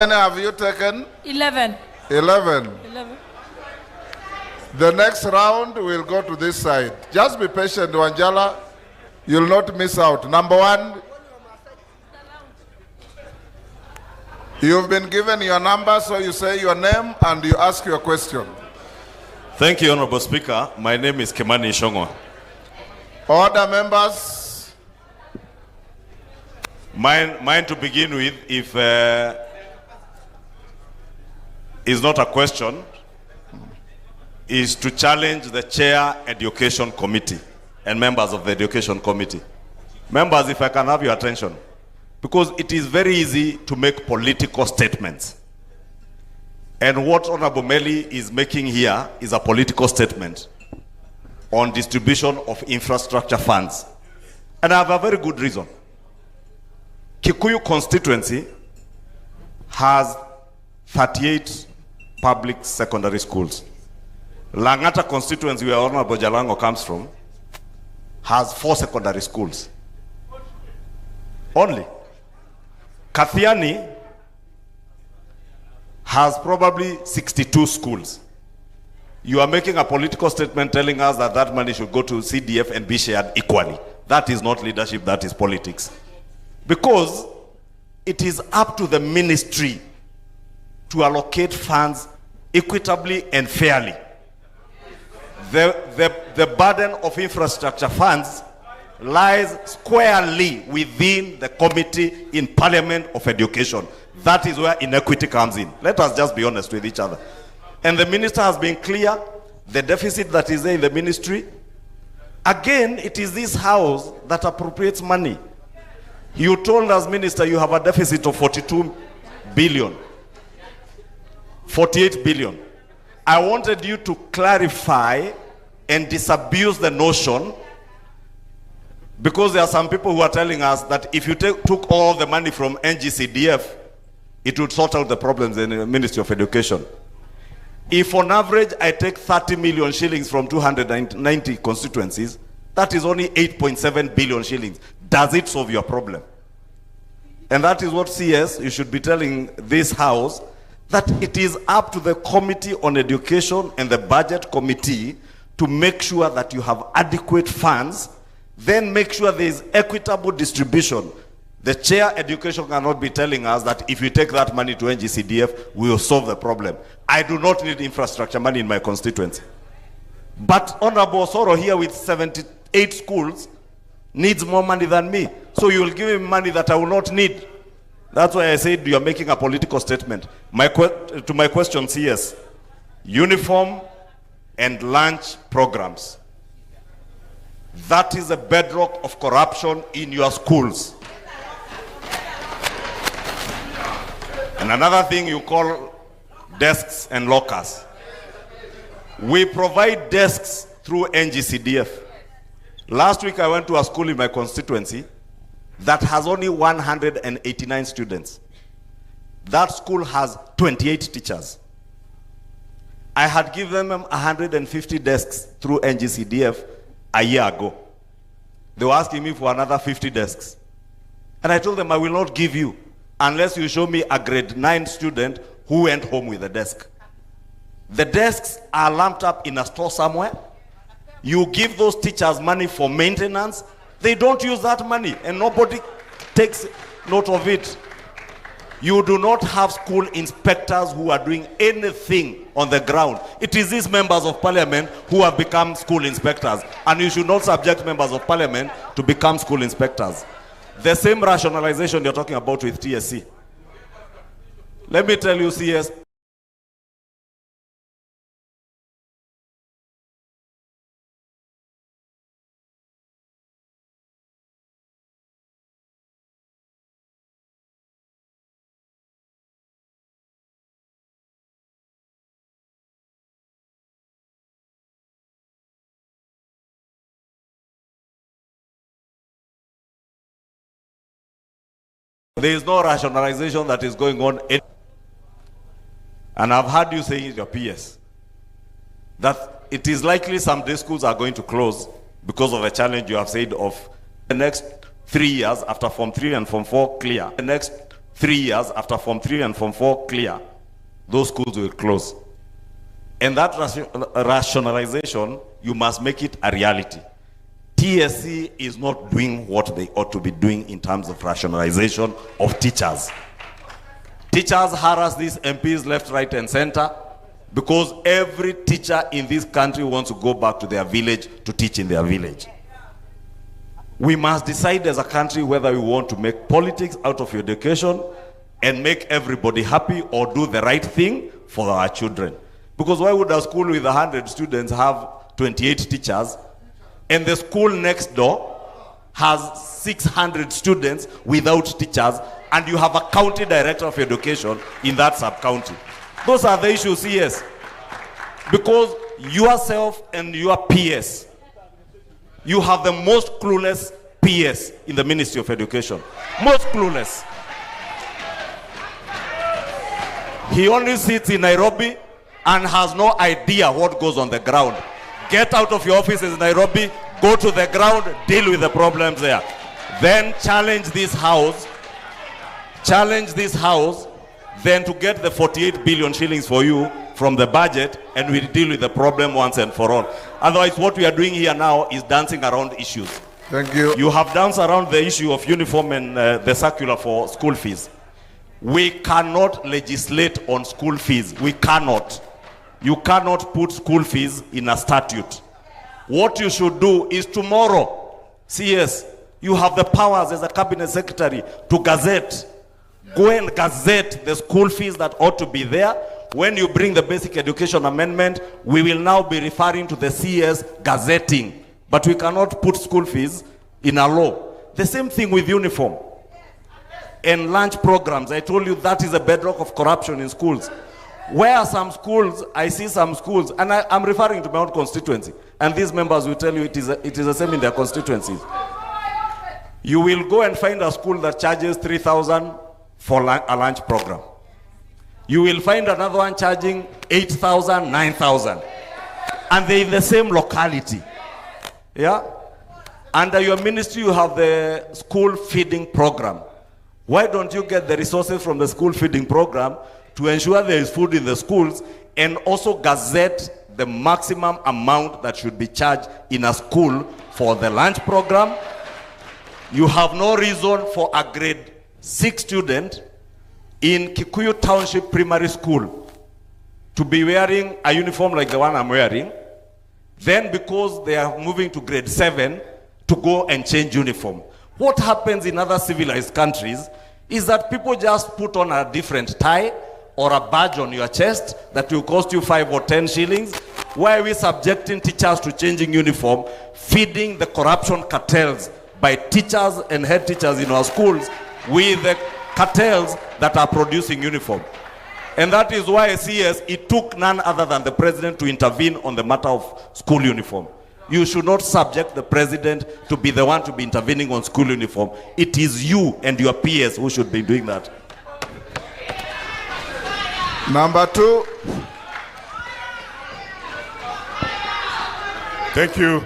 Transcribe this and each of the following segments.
How many have you taken? 11. 11. 11. The next round will go to this side. Just be patient, Wanjala. You'll not miss out. Number one, you've been given your number, so you say your name and you ask your question. Thank you, Honorable Speaker. My name is Kimani ichungwa. Order, members. Mine to begin with, if is not a question, is to challenge the Chair Education Committee and members of the Education Committee. Members, if I can have your attention, because it is very easy to make political statements. And what Honorable Meli is making here is a political statement on distribution of infrastructure funds. And I have a very good reason. Kikuyu constituency has 38 public secondary schools. Langata constituency, where Honorable Jalango comes from, has 4 secondary schools. Only. Kathiani has probably 62 schools. You are making a political statement telling us that that money should go to CDF and be shared equally. That is not leadership, that is politics. Because it is up to the ministry to allocate funds equitably and fairly. The burden of infrastructure funds lies squarely within the Committee in Parliament of Education. That is where inequity comes in. Let us just be honest with each other. And the minister has been clear, the deficit that is there in the ministry. Again, it is this house that appropriates money. You told us, Minister, you have a deficit of 42 billion. 48 billion. I wanted you to clarify and disabuse the notion, because there are some people who are telling us that if you took all the money from NGCDF, it would sort out the problems in the Ministry of Education. If on average I take 30 million shillings from 290 constituencies, that is only 8.7 billion shillings. Does it solve your problem? And that is what CS, you should be telling this house, that it is up to the Committee on Education and the Budget Committee to make sure that you have adequate funds, then make sure there is equitable distribution. The Chair Education cannot be telling us that if you take that money to NGCDF, we will solve the problem. I do not need infrastructure money in my constituency. But Honorable Soro here with 78 schools needs more money than me. So you will give him money that I will not need. That's why I said you are making a political statement. To my question, CS, uniform and lunch programs. That is a bedrock of corruption in your schools. And another thing you call desks and lockers. We provide desks through NGCDF. Last week I went to a school in my constituency that has only 189 students. That school has 28 teachers. I had given them 150 desks through NGCDF a year ago. They were asking me for another 50 desks. And I told them I will not give you unless you show me a grade 9 student who went home with a desk. The desks are lumped up in a store somewhere. You give those teachers money for maintenance, they don't use that money and nobody takes note of it. You do not have school inspectors who are doing anything on the ground. It is these members of parliament who have become school inspectors, and you should not subject members of parliament to become school inspectors. The same rationalization you're talking about with TSC. Let me tell you, CS, there is no rationalization that is going on. And I've heard you saying in your PS that it is likely some day schools are going to close because of a challenge you have said of the next 3 years after Form 3 and Form 4 clear. The next 3 years, after Form 3 and Form 4 clear, those schools will close. And that rationalization, you must make it a reality. TSC is not doing what they ought to be doing in terms of rationalization of teachers. Teachers harass these MPs left, right, and center because every teacher in this country wants to go back to their village to teach in their village. We must decide as a country whether we want to make politics out of education and make everybody happy, or do the right thing for our children. Because why would a school with 100 students have 28 teachers, and the school next door has 600 students without teachers, and you have a county director of education in that sub-county? Those are the issues, yes. Because yourself and your PS, you have the most clueless PS in the Ministry of Education. Most clueless. He only sits in Nairobi and has no idea what goes on the ground. Get out of your offices in Nairobi, go to the ground, deal with the problems there. Then challenge this house, then to get the 48 billion shillings for you from the budget, and we'll deal with the problem once and for all. Otherwise, what we are doing here now is dancing around issues. Thank you. You have danced around the issue of uniform and the circular for school fees. We cannot legislate on school fees. We cannot. You cannot put school fees in a statute. What you should do is tomorrow, CS, you have the powers as a cabinet secretary to gazette. Go and gazette the school fees that ought to be there. When you bring the basic education amendment, we will now be referring to the CS gazetting. But we cannot put school fees in a law. The same thing with uniform and lunch programs. I told you that is a bedrock of corruption in schools. Where some schools, I see some schools, and I'm referring to my own constituency, and these members will tell you it is the same in their constituencies. You will go and find a school that charges 3,000 for a lunch program. You will find another one charging 8,000, 9,000. And they're in the same locality. Yeah? Under your ministry, you have the school feeding program. Why don't you get the resources from the school feeding program to ensure there is food in the schools, and also gazette the maximum amount that should be charged in a school for the lunch program? You have no reason for a grade 6 student in Kikuyu Township Primary School to be wearing a uniform like the one I'm wearing, then because they are moving to grade 7 to go and change uniform. What happens in other civilized countries is that people just put on a different tie or a badge on your chest that will cost you 5 or 10 shillings. Why are we subjecting teachers to changing uniform, feeding the corruption cartels by teachers and head teachers in our schools with the cartels that are producing uniform? And that is why, CS, it took none other than the president to intervene on the matter of school uniform. You should not subject the president to be the one to be intervening on school uniform. It is you and your peers who should be doing that. Number 2. Thank you.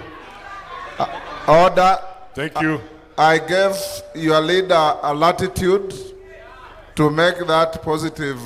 Order. Thank you. I gave your leader a latitude to make that positive